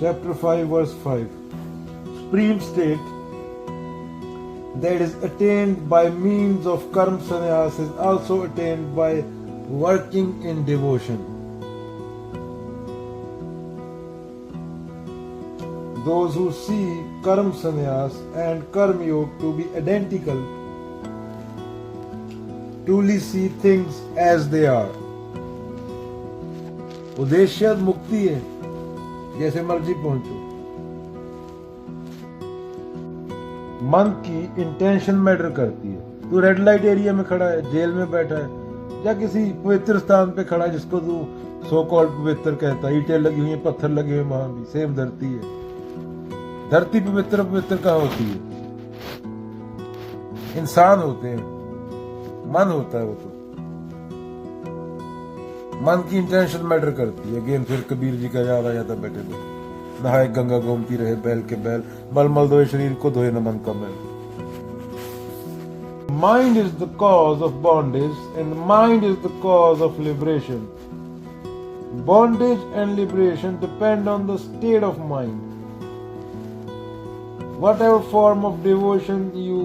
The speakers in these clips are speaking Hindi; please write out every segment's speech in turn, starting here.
chapter 5 verse 5. Supreme state that is attained by means of karma sannyas is also attained by working in devotion. Those who see karma sannyas and karma yoga to be identical truly see things as they are. उद्देश्य मुक्ति है, जैसे मर्जी पहुंचो। मन की इंटेंशन मैटर करती है। तू रेड लाइट एरिया में खड़ा है, जेल में बैठा है, या किसी पवित्र स्थान पे खड़ा है जिसको तू सो कॉल्ड पवित्र कहता है, ईंटें लगी हुई हैं, पत्थर लगे हुए, वहां भी सेम धरती है। धरती पवित्र पवित्र कहाँ होती है? इंसान होते हैं, मन होता है वो तो। मन की इंटेंशन मैटर करती है। अगेन फिर कबीर जी का याद आ जाता, बैठे बैठे नहाए गंगा गोमती रहे बैल के बैल, मल मल धोए शरीर को धोए न मन का मैल। Mind is the cause of bondage and mind is the cause of liberation. Bondage and liberation depend on the state of mind. Whatever form of devotion you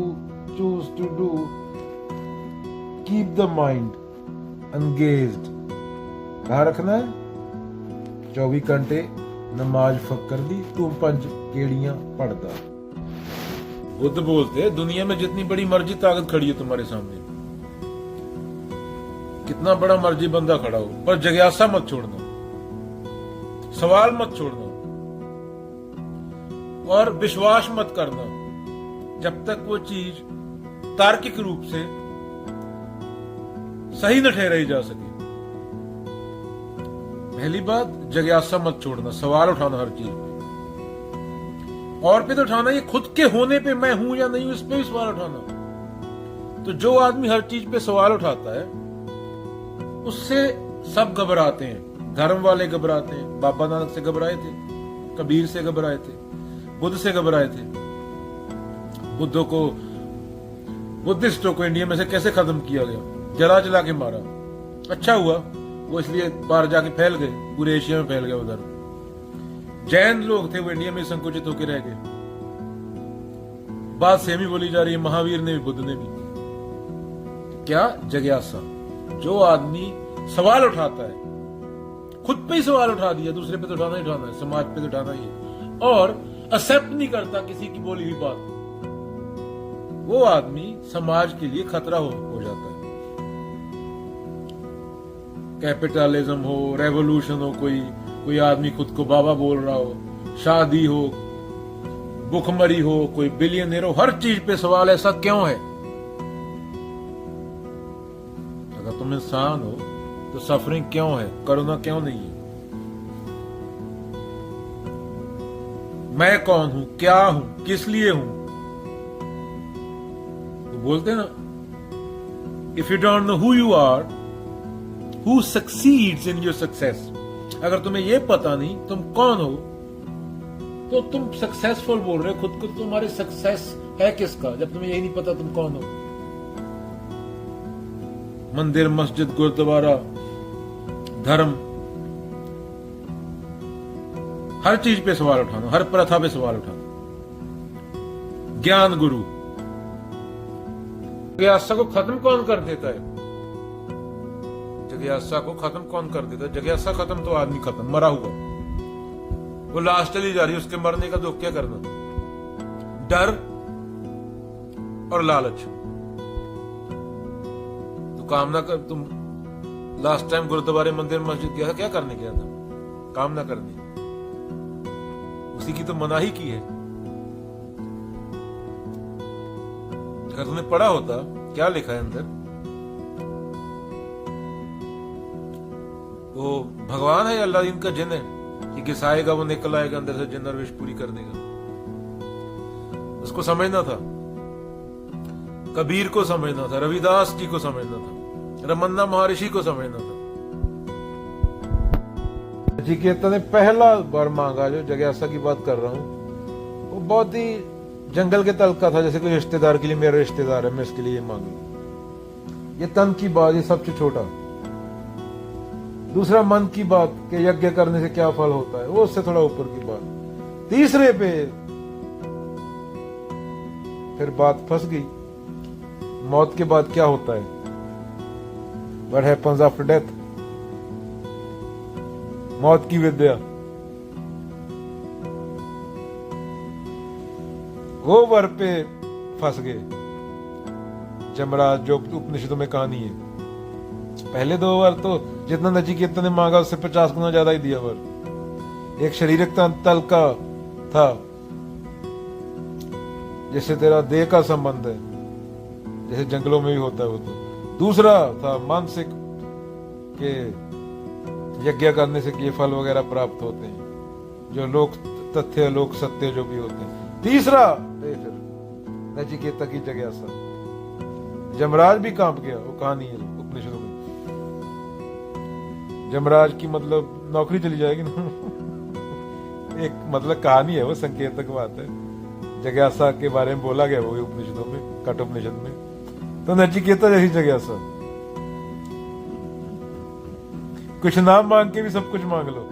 choose to do, keep the mind engaged. कहाँ रखना है? 24 घंटे नमाज फक्कर दी, तू 5 केड़ियां पढ़दा। बुद्ध बोलते हैं दुनिया में जितनी बड़ी मर्जी ताकत खड़ी है तुम्हारे सामने, कितना बड़ा मर्जी बंदा खड़ा हो, पर जिज्ञासा मत छोड़ना, सवाल मत छोड़ना और विश्वास मत करना जब तक वो चीज तार्किक रूप से सही न ठहराई जा सके। पहली बात, जिज्ञासा मत छोड़ना, सवाल उठाना हर चीज पे। और पे तो उठाना, ये खुद के होने पे मैं हूं या नहीं हूं, इस पे भी सवाल उठाना। तो जो आदमी हर चीज पे सवाल उठाता है उससे सब घबराते हैं। धर्म वाले घबराते हैं, बाबा नानक से घबराए थे, कबीर से घबराए थे, बुद्ध से घबराए थे। बुद्धिस्टों को इंडिया में से कैसे खत्म किया गया? जला जला के मारा। अच्छा हुआ वो इसलिए बाहर जाके फैल गए, पूरे एशिया में फैल गए उधर। जैन लोग थे वो इंडिया में संकुचित होकर रह गए। बात सेम ही बोली जा रही है, महावीर ने भी, बुद्ध ने भी। क्या? जिज्ञासा। जो आदमी सवाल उठाता है, खुद पे ही सवाल उठा दिया, दूसरे पे तो उठाना ही उठाना है, समाज पे तो उठाना ही है, और एक्सेप्ट नहीं करता किसी की बोली हुई बात, वो आदमी समाज के लिए खतरा हो जाता है। कैपिटलिज्म हो, रेवोल्यूशन हो, कोई आदमी खुद को बाबा बोल रहा हो, शादी हो, भुखमरी हो, कोई बिलियनर हो, हर चीज पे सवाल। ऐसा क्यों है? अगर तुम इंसान हो तो सफरिंग क्यों है? करुणा क्यों नहीं है? मैं कौन हूं, क्या हूं, किस लिए हूं? तो बोलते ना, if you don't know who you are, who succeeds in your success. अगर तुम्हें यह पता नहीं तुम कौन हो, तो तुम सक्सेसफुल बोल रहे हो खुद को। तुम्हारी सक्सेस है किसका जब तुम्हें यही नहीं पता तुम कौन हो? मंदिर, मस्जिद, गुरुद्वारा, धर्म, हर चीज पे सवाल उठाना, हर प्रथा पे सवाल उठाना। ज्ञान गुरु। जिज्ञासा को खत्म कौन कर देता है? जिज्ञासा को खत्म कौन कर देता है? जिज्ञासा खत्म तो आदमी खत्म, मरा हुआ। वो लाश चली जा रही है, उसके मरने का दुख क्या करना? डर और लालच। तो कामना कर। तुम लास्ट टाइम गुरुद्वारे, मंदिर, मस्जिद गया था, क्या करने गया था? कामना करनी। उसी की तो मनाही की है। अगर तुमने पढ़ा होता क्या लिखा है अंदर, वो भगवान है, अल्लाह इनका जिन है कि घिसाएगा वो निकल आएगा अंदर से, जिन और विश पूरी कर देगा। उसको समझना था, कबीर को समझना था, रविदास जी को समझना था, रमन्ना महर्षि को समझना था। नचिकेता ने पहला बार मांगा, जो जिज्ञासा की बात कर रहा हूं, वो बहुत ही जंगल के तल का था। जैसे कोई रिश्तेदार के लिए, मेरा रिश्तेदार है, मैं इसके लिए मांगी। ये तन की बात, ये सबसे छोटा। दूसरा मन की बात कि यज्ञ करने से क्या फल होता है, वो उससे थोड़ा ऊपर की बात। तीसरे पे फिर बात फंस गई। मौत के बाद क्या होता है? What happens after death? मौत की विद्या। वो वर पे फंस गए जमराज, जो उपनिषदों में कहानी है। पहले 2 वर तो जितना नचिकेता ने मांगा उससे 50 गुना ज्यादा ही दिया वर। एक शारीरिक तल का था, जैसे तेरा देह का संबंध है, जैसे जंगलों में भी होता है वो तो। दूसरा था मानसिक के यज्ञ करने से ये फल वगैरह प्राप्त होते हैं, जो लोक तथ्य लोक सत्य जो भी होते हैं। तीसरा फिर नचिकेता की जिज्ञासा। जमराज भी कांप गया, वो कहानी है उपनिषदों में। जमराज की मतलब नौकरी चली जाएगी ना। एक मतलब कहानी है वो, संकेतक बात है। जिज्ञासा के बारे में बोला गया वो उपनिषदों में, कठोपनिषद में। तो नचिकेता जैसी जिज्ञासा, कुछ नाम मांग के भी सब कुछ मांग लो।